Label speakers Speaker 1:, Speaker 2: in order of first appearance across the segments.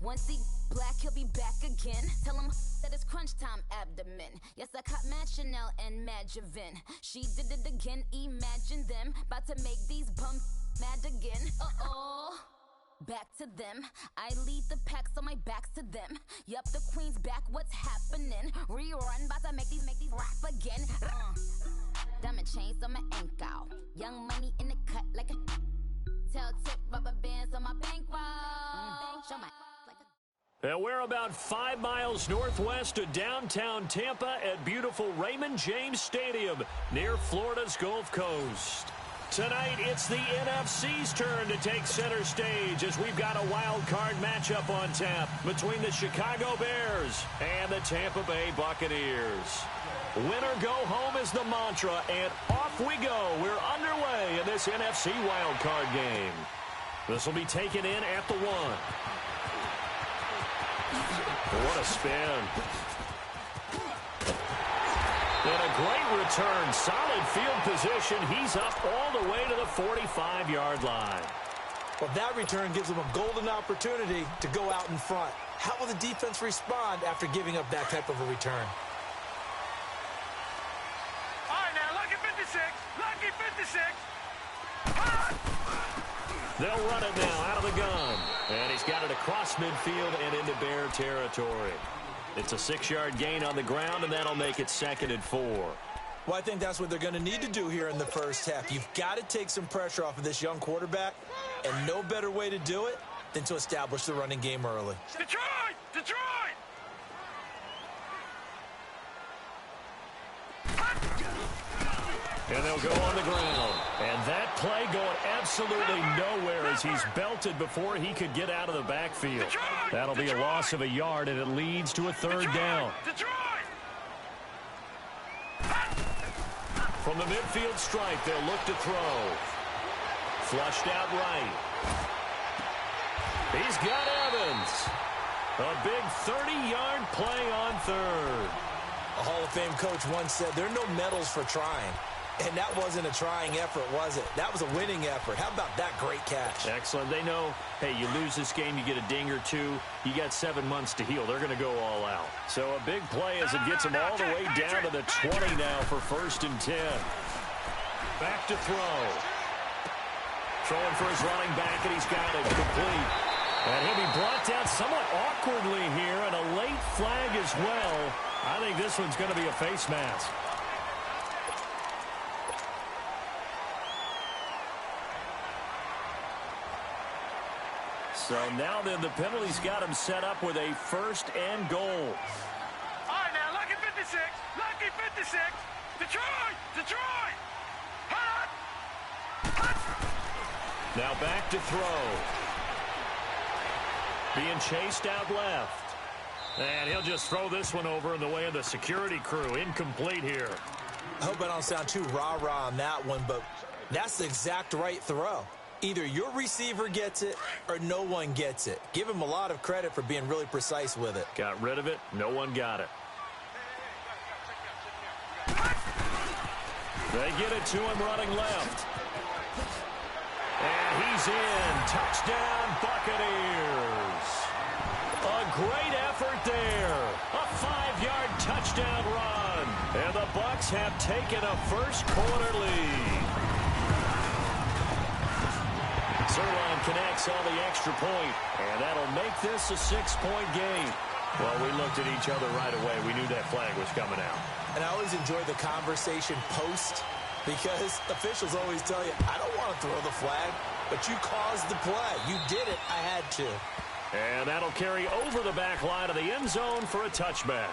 Speaker 1: Once he black, he'll be back again. Tell him that it's crunch time abdomen. Yes, I caught Mad Chanel and Mad Javin. She did it again, imagine them. About to make these bums mad again. Uh-oh. Back to them. I lead the pack, so my back's to them. Yup, the queen's back, what's happening? Rerun, about to make these rap again. Diamond chains on my ankle. Young money in the cut like a tail tip, rubber bands on my bankroll. Show my
Speaker 2: And we're about 5 miles northwest of downtown Tampa at beautiful Raymond James Stadium near Florida's Gulf Coast. Tonight, it's the NFC's turn to take center stage as we've got a wild card matchup on tap between the Chicago Bears and the Tampa Bay Buccaneers. Win or go home is the mantra, and off we go. We're underway in this NFC wild card game. This will be taken in at the 1. What a spin. And a great return. Solid field position. He's up all the way to the 45-yard line.
Speaker 3: Well, that return gives them a golden opportunity to go out in front. How will the defense respond after giving up that type of a return?
Speaker 4: All right, now, lucky 56. Lucky 56.
Speaker 2: They'll run it now out of the gun. And he's got it across midfield and into Bear territory. It's a 6-yard gain on the ground, and that'll make it 2nd and 4.
Speaker 3: Well, I think that's what they're going to need to do here in the first half. You've got to take some pressure off of this young quarterback, and no better way to do it than to establish the running game early.
Speaker 4: Detroit! Detroit!
Speaker 2: And they'll go on the ground. And that play going absolutely nowhere as he's belted before he could get out of the backfield. That'll be a loss of a yard, and it leads to a 3rd down. From the midfield stripe, they'll look to throw. Flushed out right. He's got Evans. A big 30-yard play on 3rd.
Speaker 3: A Hall of Fame coach once said, there are no medals for trying. And that wasn't a trying effort, was it? That was a winning effort. How about that great catch?
Speaker 2: Excellent. They know, hey, you lose this game, you get a ding or two. You got 7 months to heal. They're going to go all out. So a big play as it gets them all the way down to the 20 now for 1st and 10. Back to throw. Throwing for his running back, and he's got it complete. And he'll be brought down somewhat awkwardly here, and a late flag as well. I think this one's going to be a face mask. So now then the penalty's got him set up with a 1st and goal.
Speaker 4: All right, now, lucky 56. Lucky 56. Detroit! Detroit! Hot! Hot!
Speaker 2: Now back to throw. Being chased out left. And he'll just throw this one over in the way of the security crew. Incomplete here.
Speaker 3: I hope I don't sound too rah-rah on that one, but that's the exact right throw. Either your receiver gets it or no one gets it. Give him a lot of credit for being really precise with it.
Speaker 2: Got rid of it. No one got it. They get it to him running left. And he's in. Touchdown, Buccaneers. A great effort there. A 5-yard touchdown run. And the Bucs have taken a first-quarter lead. Zerline connects on the extra point, and that'll make this a 6-point game. Well, we looked at each other right away. We knew that flag was coming out.
Speaker 3: And I always enjoy the conversation post because officials always tell you, I don't want to throw the flag, but you caused the play. You did it. I had to.
Speaker 2: And that'll carry over the back line of the end zone for a touchback.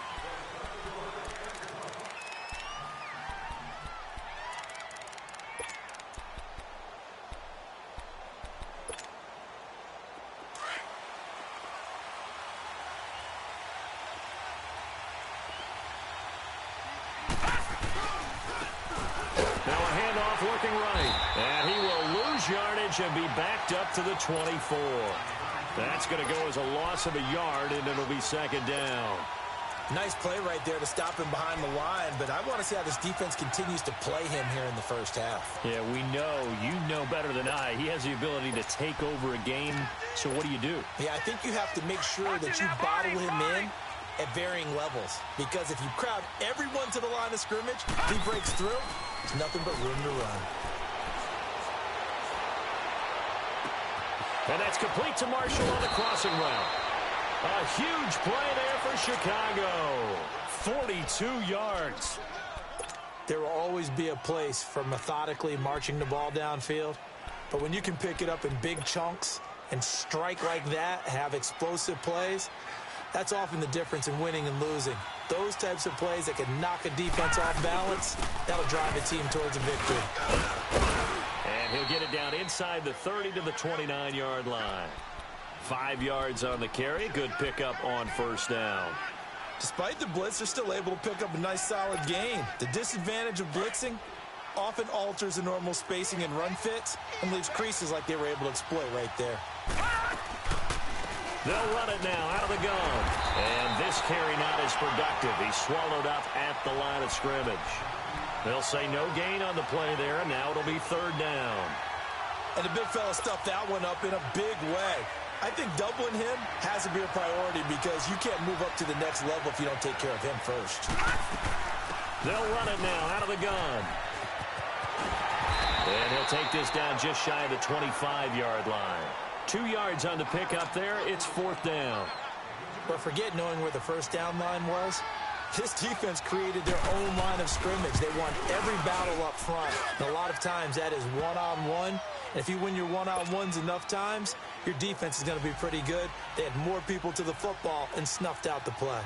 Speaker 2: Working right, and he will lose yardage and be backed up to the 24. That's going to go as a loss of a yard, and it'll be 2nd down.
Speaker 3: Nice play right there to stop him behind the line, but I want to see how this defense continues to play him here in the first half.
Speaker 2: Yeah, we know. You know better than I. He has the ability to take over a game, so what do?
Speaker 3: Yeah, I think you have to make sure that you bottle him in at varying levels, because if you crowd everyone to the line of scrimmage, he breaks through, there's nothing but room to run.
Speaker 2: And that's complete to Marshall on the crossing route. A huge play there for Chicago. 42 yards.
Speaker 3: There will always be a place for methodically marching the ball downfield, but when you can pick it up in big chunks and strike like that, have explosive plays, that's often the difference in winning and losing. Those types of plays that can knock a defense off balance, that'll drive a team towards a victory.
Speaker 2: And he'll get it down inside the 30 to the 29-yard line. 5 yards on the carry. Good pickup on first down.
Speaker 3: Despite the blitz, they're still able to pick up a nice solid gain. The disadvantage of blitzing often alters the normal spacing and run fits and leaves creases like they were able to exploit right there.
Speaker 2: They'll run it now out of the gun. And this carry not as productive. He's swallowed up at the line of scrimmage. They'll say no gain on the play there, and now it'll be third down.
Speaker 3: And the big fella stuffed that one up in a big way. I think doubling him has to be a priority because you can't move up to the next level if you don't take care of him first.
Speaker 2: They'll run it now out of the gun. And he'll take this down just shy of the 25-yard line. 2 yards on the pickup there. It's fourth down.
Speaker 3: But forget knowing where the first down line was. This defense created their own line of scrimmage. They won every battle up front. And a lot of times that is one-on-one. And if you win your one-on-ones enough times, your defense is going to be pretty good. They had more people to the football and snuffed out the play.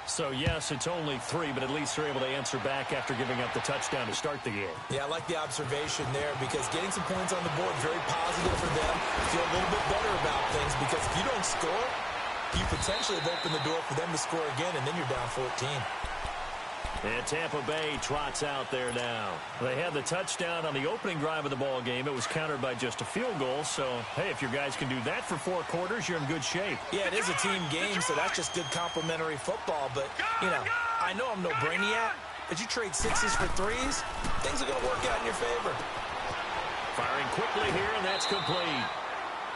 Speaker 2: So, yes, it's only 3, but at least they're able to answer back after giving up the touchdown to start the game.
Speaker 3: Yeah, I like the observation there because getting some points on the board, very positive for them. Feel a little bit better about things because if you don't score, you potentially have opened the door for them to score again, and then you're down 14.
Speaker 2: And Tampa Bay trots out there now. They had the touchdown on the opening drive of the ball game. It was countered by just a field goal. So, hey, if your guys can do that for 4 quarters, you're in good shape.
Speaker 3: Yeah, it is a team game, so that's just good complementary football. But, you know, I know I'm no brainiac, but you trade 6s for 3s, things are going to work out in your favor.
Speaker 2: Firing quickly here, and that's complete.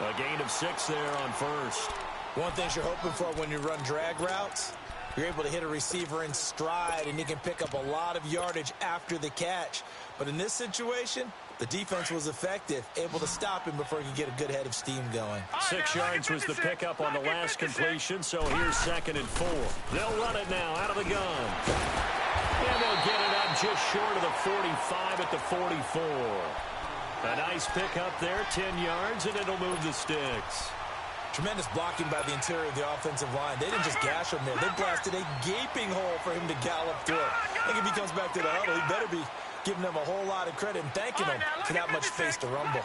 Speaker 2: A gain of 6 there on first.
Speaker 3: One thing you're hoping for when you run drag routes, you're able to hit a receiver in stride, and you can pick up a lot of yardage after the catch. But in this situation, the defense was effective, able to stop him before he could get a good head of steam going.
Speaker 2: 6 yards was the pickup on the last completion, so here's 2nd and 4. They'll run it now out of the gun. And they'll get it up just short of the 45 at the 44. A nice pickup there, 10 yards, and it'll move the sticks.
Speaker 3: Tremendous blocking by the interior of the offensive line. They didn't just gash him there. They blasted a gaping hole for him to gallop through. I think if he comes back to the huddle, he better be giving them a whole lot of credit and thanking them for that much space to rumble.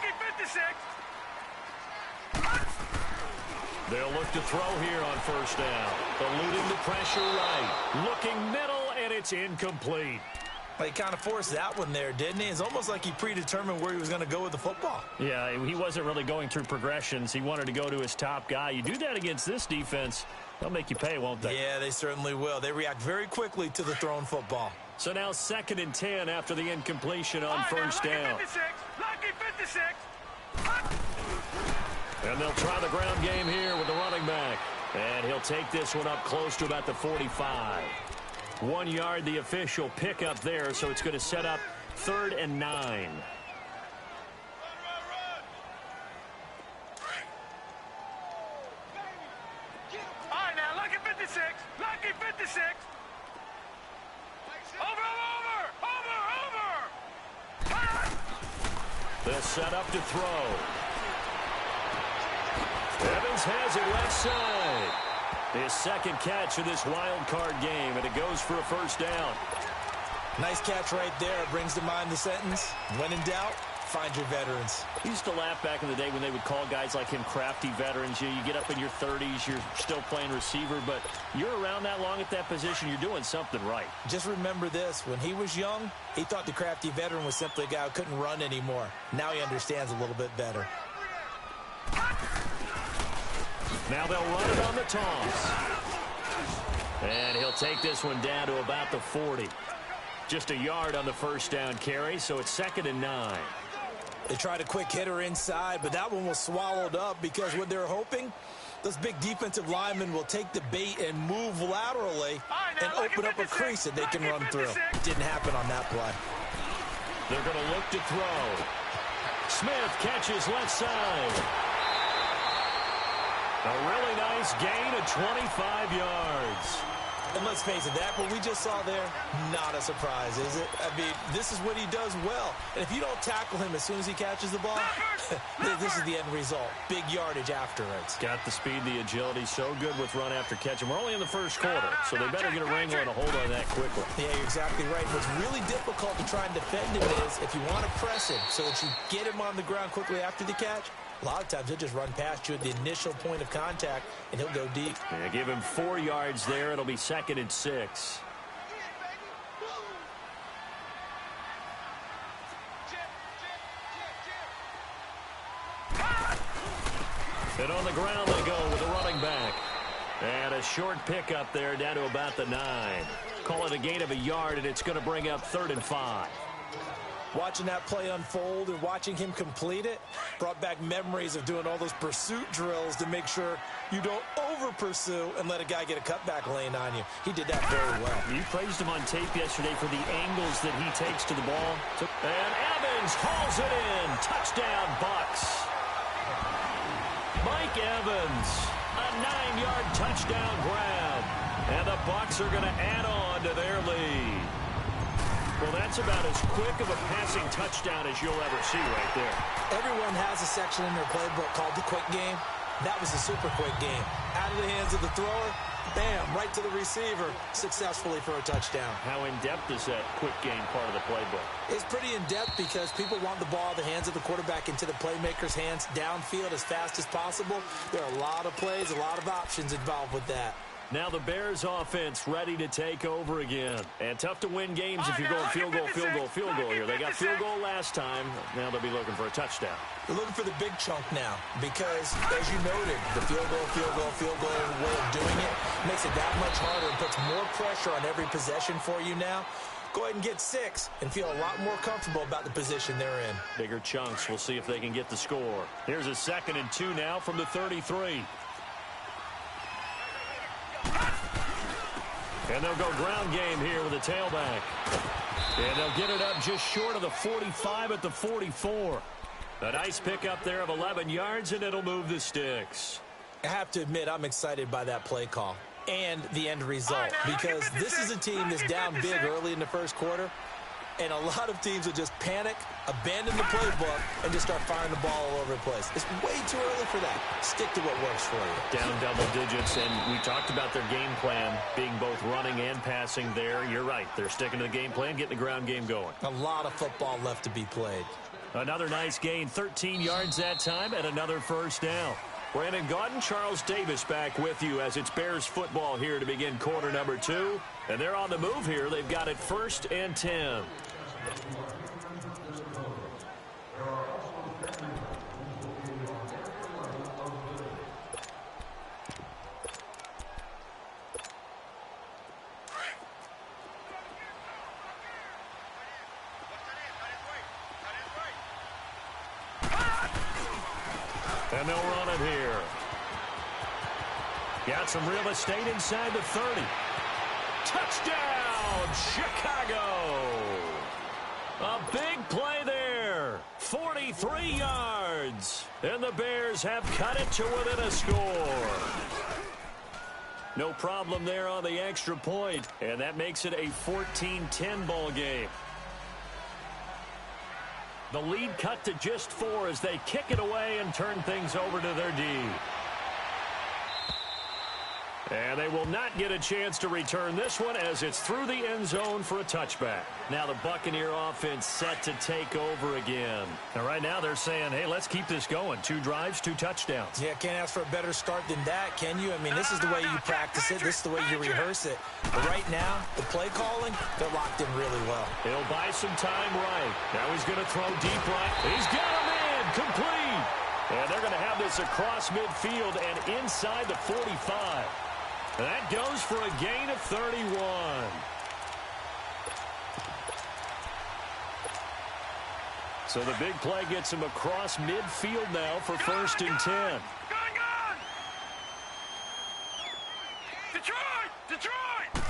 Speaker 2: They'll look to throw here on first down. Eluding the pressure right. Looking middle, and it's incomplete.
Speaker 3: Well, he kind of forced that one there, didn't he? It's almost like he predetermined where he was going to go with the football.
Speaker 2: Yeah, he wasn't really going through progressions. He wanted to go to his top guy. You do that against this defense, they'll make you pay, won't they?
Speaker 3: Yeah, they certainly will. They react very quickly to the thrown football.
Speaker 2: So now 2nd and 10 after the incompletion on first down.
Speaker 4: Lucky 56.
Speaker 2: And they'll try the ground game here with the running back. And he'll take this one up close to about the 45. 1 yard, the official pickup there, so it's going to set up 3rd and 9.
Speaker 4: All right, now, lucky 56. Lucky 56. Over.
Speaker 2: They'll set up to throw. Evans has it left side. His 2nd catch of this wild card game, and it goes for a first down.
Speaker 3: Nice catch right there. Brings to mind the sentence, when in doubt, find your veterans.
Speaker 2: I used to laugh back in the day when they would call guys like him crafty veterans. You get up in your 30s, you're still playing receiver, but you're around that long at that position, you're doing something right.
Speaker 3: Just remember this. When he was young, he thought the crafty veteran was simply a guy who couldn't run anymore. Now he understands a little bit better.
Speaker 2: Now they'll run it on the toss. And he'll take this one down to about the 40. Just a yard on the first down carry, so it's 2nd and 9.
Speaker 3: They tried a quick hitter inside, but that one was swallowed up because what they're hoping, those big defensive linemen will take the bait and move laterally and open up a crease that they can run through. Didn't happen on that play.
Speaker 2: They're going to look to throw. Smith catches left side. A really nice gain of 25 yards.
Speaker 3: And let's face it, that what we just saw there, not a surprise, is it? I mean, this is what he does well. And if you don't tackle him as soon as he catches the ball, this is the end result. Big yardage afterwards.
Speaker 2: Got the speed, the agility, so good with run after catch. And we're only in the first quarter, so they better get a wrangle and a hold on that quickly.
Speaker 3: Yeah, you're exactly right. What's really difficult to try and defend him is if you want to press him so that you get him on the ground quickly after the catch, a lot of times he'll just run past you at the initial point of contact, and he'll go deep.
Speaker 2: Yeah, give him 4 yards there. It'll be 2nd and 6. And on the ground they go with a running back. And a short pickup there down to about the 9. Call it a gain of a yard, and it's going to bring up 3rd and 5.
Speaker 3: Watching that play unfold and watching him complete it brought back memories of doing all those pursuit drills to make sure you don't over-pursue and let a guy get a cutback lane on you. He did that very well.
Speaker 2: You praised him on tape yesterday for the angles that he takes to the ball. And Evans hauls it in. Touchdown, Bucs. Mike Evans, a 9-yard touchdown grab. And the Bucs are going to add on to their lead. Well, that's about as quick of a passing touchdown as you'll ever see right there.
Speaker 3: Everyone has a section in their playbook called the quick game. That was a super quick game. Out of the hands of the thrower, bam, right to the receiver, successfully for a touchdown.
Speaker 2: How in-depth is that quick game part of the playbook?
Speaker 3: It's pretty in-depth because people want the ball out of the hands of the quarterback into the playmaker's hands downfield as fast as possible. There are a lot of plays, a lot of options involved with that.
Speaker 2: Now the Bears offense ready to take over again. And tough to win games if you're going field goal, field goal, field goal here. They got field goal last time. Now they'll be looking for a touchdown.
Speaker 3: They're looking for the big chunk now because, as you noted, the field goal way of doing it makes it that much harder and puts more pressure on every possession for you now. Go ahead and get 6 and feel a lot more comfortable about the position they're in.
Speaker 2: Bigger chunks. We'll see if they can get the score. Here's a 2nd and 2 now from the 33. And they'll go ground game here with a tailback. And they'll get it up just short of the 45 at the 44. A nice pickup there of 11 yards, and it'll move the sticks.
Speaker 3: I have to admit, I'm excited by that play call and the end result because this is a team that's down big early in the first quarter, and a lot of teams will just panic, abandon the playbook, and just start firing the ball all over the place. It's way too early for that. Stick to what works for you.
Speaker 2: Down double digits, and we talked about their game plan being both running and passing there. You're right. They're sticking to the game plan, getting the ground game going.
Speaker 3: A lot of football left to be played.
Speaker 2: Another nice gain, 13 yards that time, and another first down. Brandon Gaudin, Charles Davis back with you as it's Bears football here to begin quarter number 2. And they're on the move here. They've got it 1st and 10. And they'll run it here. Got some real estate inside the 30. Touchdown, Chicago! A big play there. 43 yards. And the Bears have cut it to within a score. No problem there on the extra point. And that makes it a 14-10 ball game. The lead cut to just 4 as they kick it away and turn things over to their D. And they will not get a chance to return this one as it's through the end zone for a touchback. Now the Buccaneer offense set to take over again. And right now they're saying, hey, let's keep this going. 2 drives, 2 touchdowns.
Speaker 3: Yeah, can't ask for a better start than that, can you? I mean, this is the way you practice it. This is the way you rehearse it. But right now, the play calling, they're locked in really well.
Speaker 2: He'll buy some time right. Now he's going to throw deep right. He's got him in. Complete. And they're going to have this across midfield and inside the 45. That goes for a gain of 31. So the big play gets him across midfield now for first and 10.
Speaker 4: Gone! Detroit! Detroit!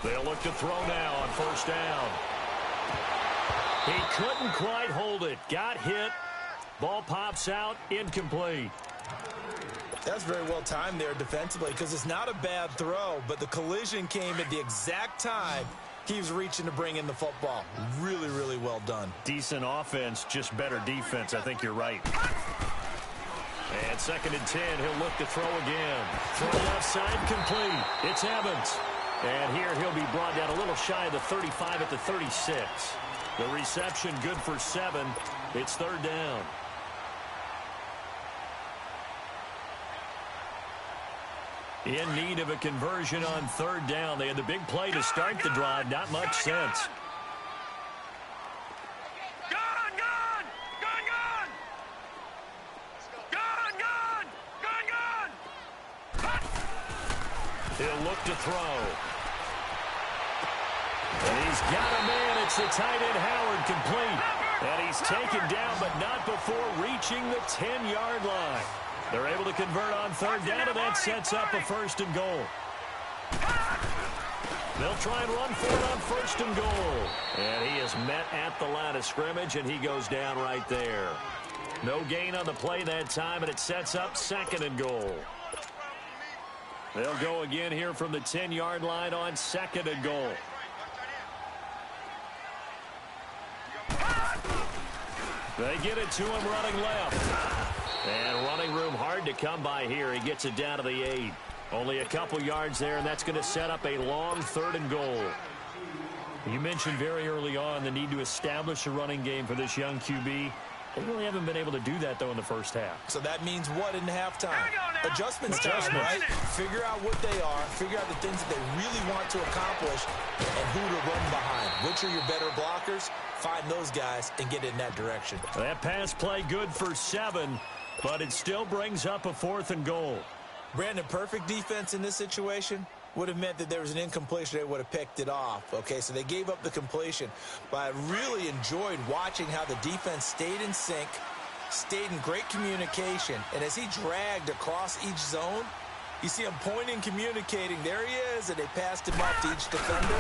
Speaker 2: They'll look to throw now on first down. He couldn't quite hold it. Got hit. Ball pops out. Incomplete.
Speaker 3: That's very well timed there defensively because it's not a bad throw, but the collision came at the exact time he was reaching to bring in the football. Really, really well done.
Speaker 2: Decent offense, just better defense. I think you're right. And second and 10, he'll look to throw again. Throw left side, complete. It's Evans. And here he'll be brought down a little shy of the 35 at the 36. The reception good for 7. It's third down. In need of a conversion on third down. They had the big play to start the drive. Not much sense. He'll look to throw. And he's got a man. It's the tight end Howard, complete. And he's taken down, but not before reaching the 10-yard line. They're able to convert on third down, and that sets up a first and goal. They'll try and run for it on first and goal. And he is met at the line of scrimmage, and he goes down right there. No gain on the play that time, and it sets up second and goal. They'll go again here from the 10-yard line on second and goal. They get it to him running left. And running room hard to come by here. He gets it down to the 8. Only a couple yards there, and that's going to set up a long third and goal. You mentioned very early on the need to establish a running game for this young QB. They really haven't been able to do that, though, in the first half.
Speaker 3: So that means what in halftime? Adjustments time, right? Figure out what they are. Figure out the things that they really want to accomplish and who to run behind. Which are your better blockers? Find those guys and get in that direction.
Speaker 2: That pass play good for 7, but it still brings up a fourth and goal.
Speaker 3: Brandon, perfect defense in this situation would have meant that there was an incompletion. They would have picked it off. Okay, so they gave up the completion. But I really enjoyed watching how the defense stayed in sync, stayed in great communication. And as he dragged across each zone, you see him pointing, communicating. There he is, and they passed him off to each defender.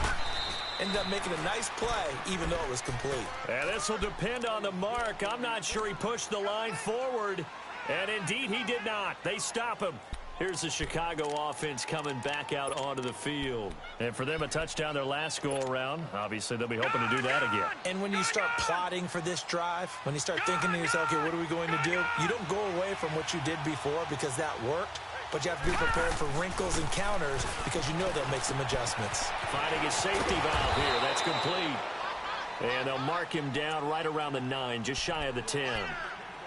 Speaker 3: Ended up making a nice play, even though it was complete.
Speaker 2: And this will depend on the mark. I'm not sure he pushed the line forward. And indeed, he did not. They stop him. Here's the Chicago offense coming back out onto the field. And for them, a touchdown their last go-around. Obviously, they'll be hoping to do that again.
Speaker 3: And when you start plotting for this drive, when you start thinking to yourself, okay, what are we going to do? You don't go away from what you did before because that worked. But you have to be prepared for wrinkles and counters because you know they'll make some adjustments.
Speaker 2: Finding a safety valve here. That's complete. And they'll mark him down right around the 9, just shy of the 10.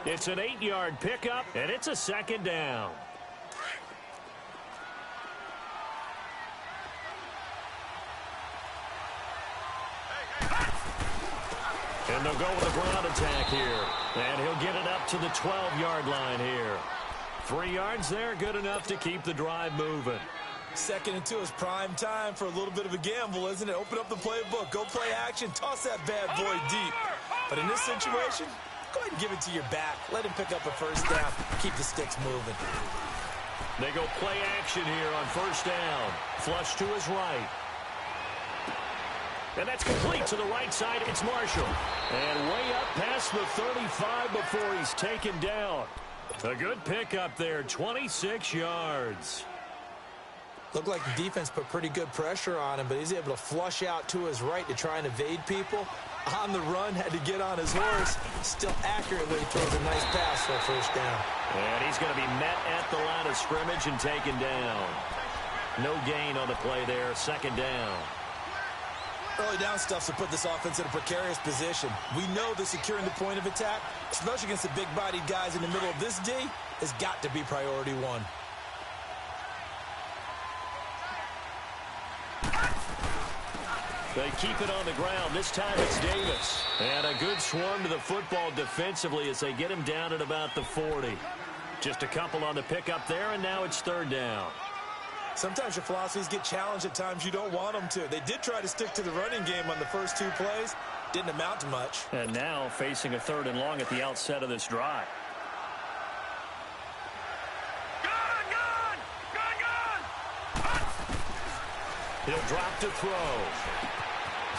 Speaker 2: It's an 8-yard pickup, and it's a second down. And they'll go with a ground attack here. And he'll get it up to the 12-yard line here. 3 yards there, good enough to keep the drive moving.
Speaker 3: Second and 2 is prime time for a little bit of a gamble, isn't it? Open up the playbook, go play action, toss that bad boy deep. But in this situation, go ahead and give it to your back. Let him pick up a first down. Keep the sticks moving.
Speaker 2: They go play action here on first down. Flush to his right. And that's complete to the right side. It's Marshall. And way up past the 35 before he's taken down. A good pickup there, 26 yards.
Speaker 3: Looked like the defense put pretty good pressure on him, but he's able to flush out to his right to try and evade people. On the run, had to get on his horse. Still accurately throws a nice pass for a first down.
Speaker 2: And he's going to be met at the line of scrimmage and taken down. No gain on the play there, second down.
Speaker 3: Early down stuff to put this offense in a precarious position. We know that securing the point of attack, especially against the big-bodied guys in the middle of this D, has got to be priority one.
Speaker 2: They keep it on the ground. This time it's Davis. And a good swarm to the football defensively as they get him down at about the 40. Just a couple on the pickup there, and now it's third down.
Speaker 3: Sometimes your philosophies get challenged at times you don't want them to. They did try to stick to the running game on the first 2 plays. Didn't amount to much.
Speaker 2: And now facing a 3rd and long at the outset of this drive. He'll drop to throw.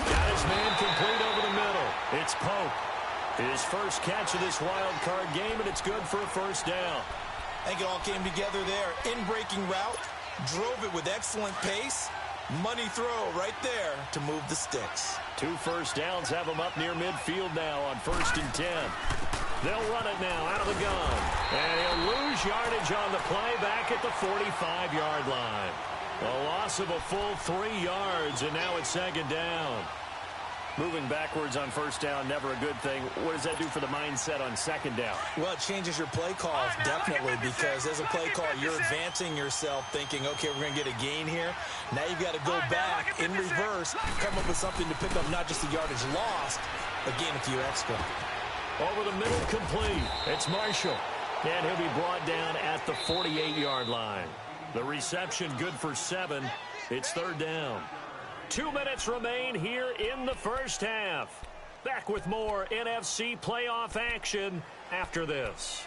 Speaker 2: Got his man complete over the middle. It's Pope. His first catch of this wild card game, and it's good for a first down.
Speaker 3: I think it all came together there. In-breaking route, drove it with excellent pace. Money throw right there to move the sticks.
Speaker 2: 2 first downs have him up near midfield now on 1st and 10. They'll run it now out of the gun. And he'll lose yardage on the play back at the 45-yard line. A loss of a full 3 yards, and now it's 2nd down. Moving backwards on 1st down, never a good thing. What does that do for the mindset on 2nd down?
Speaker 3: Well, it changes your play calls, definitely, because as a play call, you're advancing yourself thinking, okay, we're going to get a gain here. Now you've got to go back in reverse, come up with something to pick up not just the yardage lost, but gain a few extra.
Speaker 2: Over the middle, complete. It's Marshall, and he'll be brought down at the 48-yard line. The reception good for 7. It's 3rd down. 2 minutes remain here in the first half. Back with more NFC playoff action after this.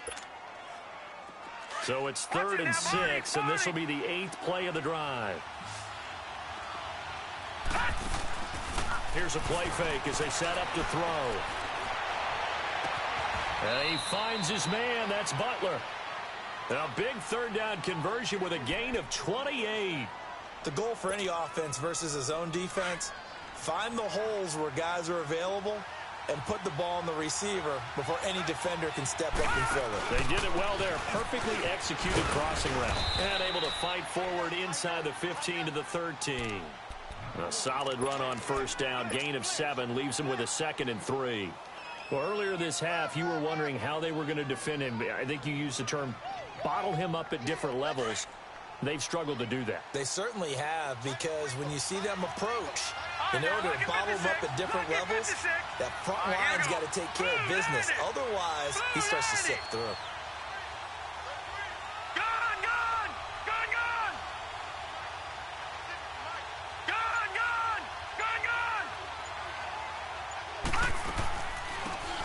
Speaker 2: So it's 3rd and 6, and this will be the 8th play of the drive. Here's a play fake as they set up to throw. And he finds his man. That's Butler. A big 3rd down conversion with a gain of 28.
Speaker 3: The goal for any offense versus a zone defense, find the holes where guys are available and put the ball in the receiver before any defender can step up and fill it.
Speaker 2: They did it well there. Perfectly executed crossing route. And able to fight forward inside the 15 to the 13. A solid run on 1st down. Gain of 7 leaves him with a 2nd and 3. Well, earlier this half, you were wondering how they were going to defend him. I think you used the term bottle him up at different levels. They've struggled to do that.
Speaker 3: They certainly have, because when you see them approach, in order to bottle them up at different levels, that front line's got to take care of business. Otherwise, he starts to sift through.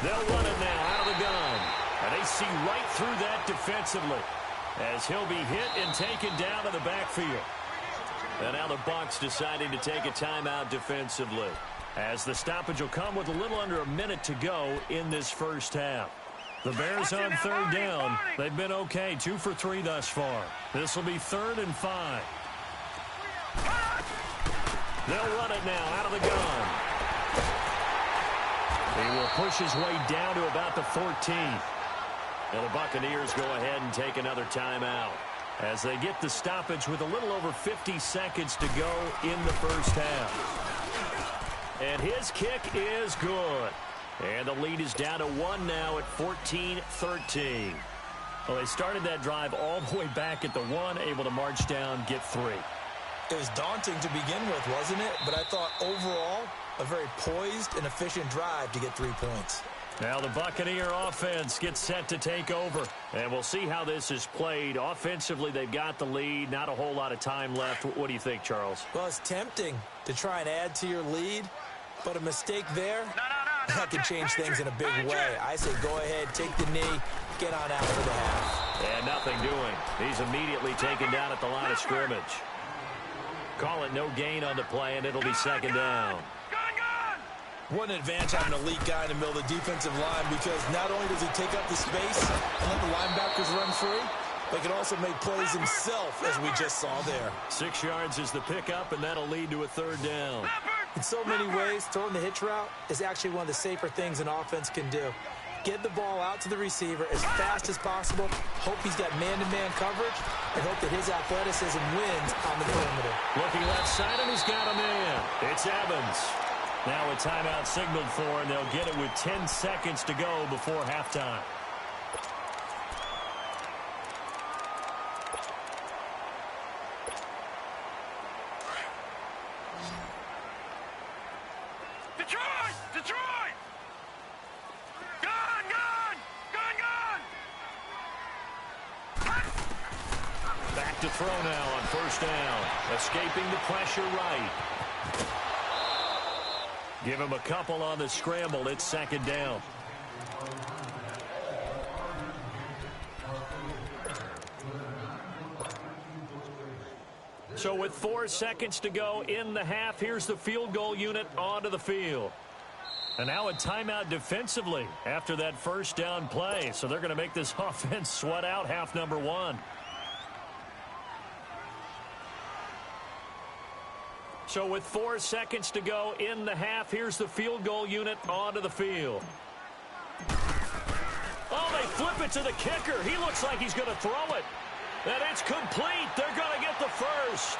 Speaker 2: They'll run it now out of the gun. And they see right through that defensively, as he'll be hit and taken down in the backfield. And now the Bucs deciding to take a timeout defensively, as the stoppage will come with a little under a minute to go in this first half. The Bears on 3rd down. They've been okay, 2 for 3 thus far. This will be 3rd and 5. They'll run it now out of the gun. He will push his way down to about the 14. And the Buccaneers go ahead and take another timeout as they get the stoppage with a little over 50 seconds to go in the first half. And his kick is good. And the lead is down to 1 now at 14-13. Well, they started that drive all the way back at the 1, able to march down, get 3.
Speaker 3: It was daunting to begin with, wasn't it? But I thought overall, a very poised and efficient drive to get 3 points.
Speaker 2: Now the Buccaneer offense gets set to take over. And we'll see how this is played. Offensively, they've got the lead. Not a whole lot of time left. What do you think, Charles?
Speaker 3: Well, it's tempting to try and add to your lead. But a mistake there, that can change things in a big way. I say go ahead, take the knee, get on out for the half.
Speaker 2: And nothing doing. He's immediately taken down at the line of scrimmage. Call it no gain on the play, and it'll be 2nd down.
Speaker 3: What an advantage having an elite guy in the middle of the defensive line, because not only does he take up the space and let the linebackers run free, but can also make plays himself, as we just saw there.
Speaker 2: 6 yards is the pickup, and that'll lead to a 3rd down.
Speaker 3: In so many ways, throwing the hitch route is actually one of the safer things an offense can do. Get the ball out to the receiver as fast as possible, hope he's got man-to-man coverage, and hope that his athleticism wins on the perimeter.
Speaker 2: Looking left side, and he's got a man. It's Evans. Now a timeout signaled for, and they'll get it with 10 seconds to go before halftime.
Speaker 4: Detroit! Detroit! Gun! Gun! Gun! Gun!
Speaker 2: Back to throw now on first down. Escaping the pressure right. Give him a couple on the scramble. It's second down. So with 4 seconds to go in the half, here's the field goal unit onto the field. And now a timeout defensively after that first down play. So they're going to make this offense sweat out half number 1. So with 4 seconds to go in the half, here's the field goal unit onto the field. Oh, they flip it to the kicker. He looks like he's going to throw it. And it's complete. They're going to get the first.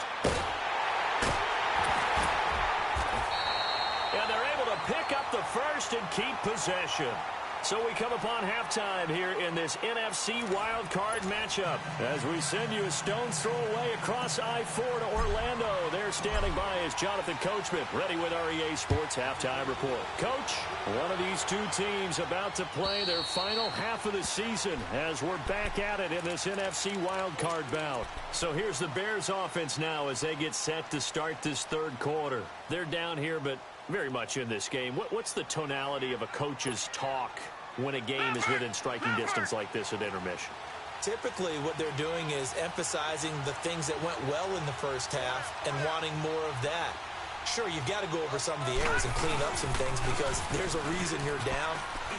Speaker 2: And they're able to pick up the first and keep possession. So we come upon halftime here in this NFC wildcard matchup as we send you a stone's throw away across I-4 to Orlando. There standing by is Jonathan Coachman, ready with REA Sports Halftime Report. Coach, one of these two teams about to play their final half of the season as we're back at it in this NFC wildcard bout. So here's the Bears offense now as they get set to start this third quarter. They're down here, but very much in this game. What's the tonality of a coach's talk when a game is within striking distance like this at intermission?
Speaker 3: Typically, what they're doing is emphasizing the things that went well in the first half and wanting more of that. Sure, you've got to go over some of the errors and clean up some things because there's a reason you're down.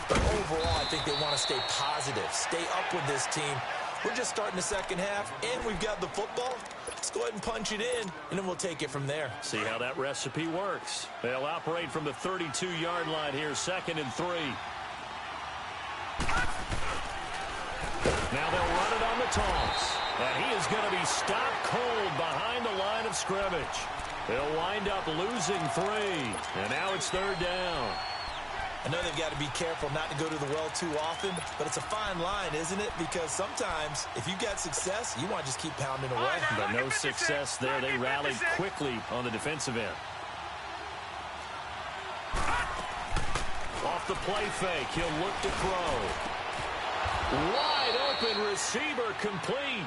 Speaker 3: But overall, I think they want to stay positive, stay up with this team. We're just starting the second half, and we've got the football. Let's go ahead and punch it in, and then we'll take it from there.
Speaker 2: See how that recipe works. They'll operate from the 32-yard line here, 2nd and 3. Now they'll run it on the toss. And he is going to be stopped cold behind the line of scrimmage. They'll wind up losing 3. And now it's 3rd down.
Speaker 3: I know they've got to be careful not to go to the well too often, but it's a fine line, isn't it? Because sometimes, if you've got success, you want to just keep pounding away.
Speaker 2: But no success there. They rallied quickly on the defensive end. Off the play fake, he'll look to throw. Wide open receiver complete.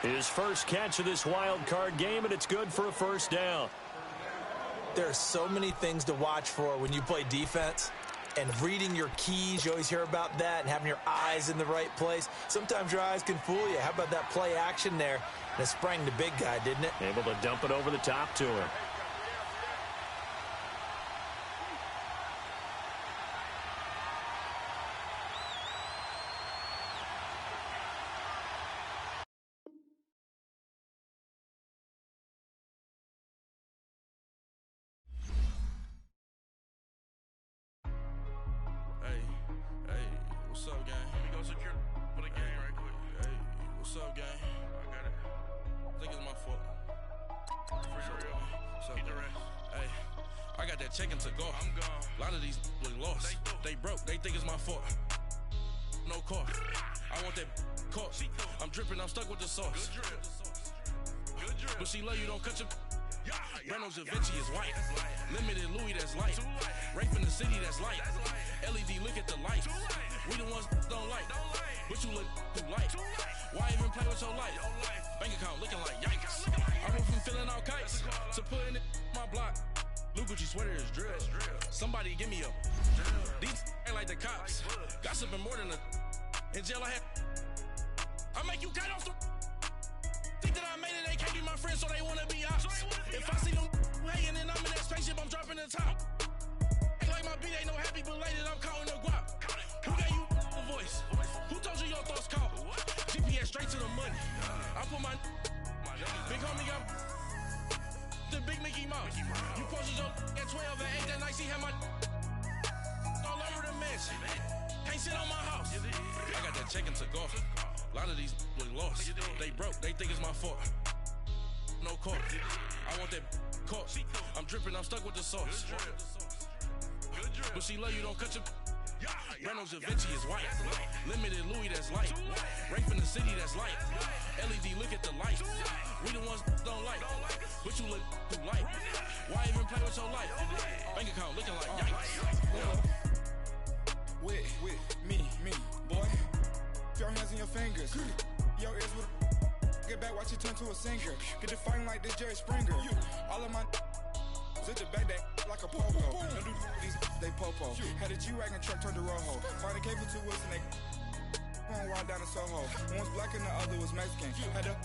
Speaker 2: His first catch of this wild card game, and it's good for a first down.
Speaker 3: There are so many things to watch for when you play defense. And reading your keys, you always hear about that, and having your eyes in the right place. Sometimes your eyes can fool you. How about that play action there? And it sprang the big guy, didn't it?
Speaker 2: Able to dump it over the top to him.
Speaker 5: What's up, gang? Let me go secure for the game right quick. Hey, what's up, gang? I got it. I think it's my fault. What's up, hey, I got that check-in to go. I'm gone. A lot of these look lost. They broke. They think it's my fault. No car. I want that car. I'm dripping. I'm stuck with the sauce. Good drip. But she love you. Don't cut your... Brano Da Vinci is white. Limited Louis, that's light. Rape in the city, that's light. LED, look at the lights. We the ones don't like. But you look too light. Why even play with your life? Bank account looking like yikes. I went from feeling all kites to putting it in my block. Blue Gucci sweater is drill. Somebody give me a. These ain't like the cops. Gossiping more than a. In jail I had. I make you cut off the. Think that I made it, they can't be my friends, so they wanna be ops. If I see them hating and I'm in that spaceship, I'm dropping the top. Act like my beat ain't no happy, but later I'm counting the guap. Who gave you the voice? Who told you your thoughts count? GPS straight to the money. I put my big homie got the big Mickey Mouse. You posted your at 12 and 8 that night, see how my all over the mansion. Can't sit on my house. I got that check-in to go. A lot of these look lost. They broke. They think it's my fault. No car. I want that car. I'm dripping. I'm stuck with the sauce. But she love you. Don't cut your... Brano Da Vinci is white. Limited Louis, that's light. Rape in the city, that's light. LED, look at the lights. We the ones don't like. But you look too light. Why even play with your life? Bank account looking like yikes.
Speaker 6: With me, boy. Your hands and your fingers. Your ears with get back, watch it turn to a singer. Get the fighting like this Jerry Springer. All of my zip the back that like a popo. Don't do these, they popo. Had a G-Wagon truck turned to Rojo. Find a cable 2 wheels and they on ride down to Soho. One was black and the other was Mexican. Had a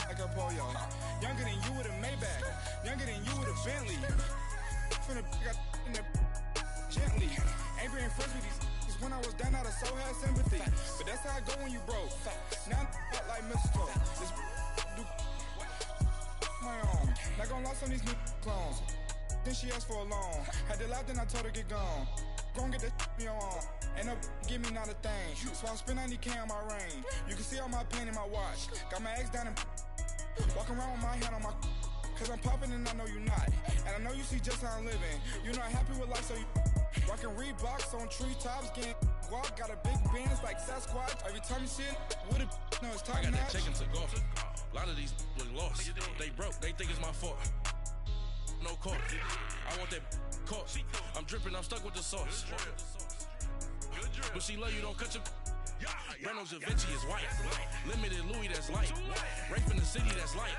Speaker 6: like a pollo. Younger than you with a Maybach. Younger than you with a Bentley. From the got in the gently. Ain't being friends with these when I was down out of so had sympathy. But that's how I go when you broke. Now I'm like mistletoe. This do my own. Not gonna lie, some of these new clones. Then she asked for a loan. Had to laugh, then I told her get gone. Gon' get that me on. Ain't no give me not a thing. So I spend 90K on my range. You can see all my pain in my watch. Got my ex down and walking around with my hand on my. Cause I'm popping and I know you not. And I know you see just how I'm living. You're not happy with life, so you rockin' Reeboks on treetops, getting guap. Got a big band, it's like Sasquatch. Every time you see it, with a no, it's top
Speaker 5: I got
Speaker 6: notch.
Speaker 5: that chicken to go. A lot of these look lost. They broke, they think it's my fault. No court. I want that caught. I'm dripping, I'm stuck with the sauce. But she love you, don't cut your. Reynolds Da Vinci is white. Limited Louis, that's light. Rape in the city, that's light.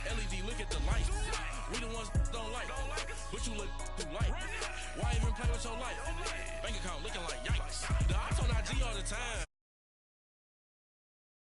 Speaker 5: LED, look at the light. We the ones don't like. But you look too light. Why even play with your life? Bank account looking like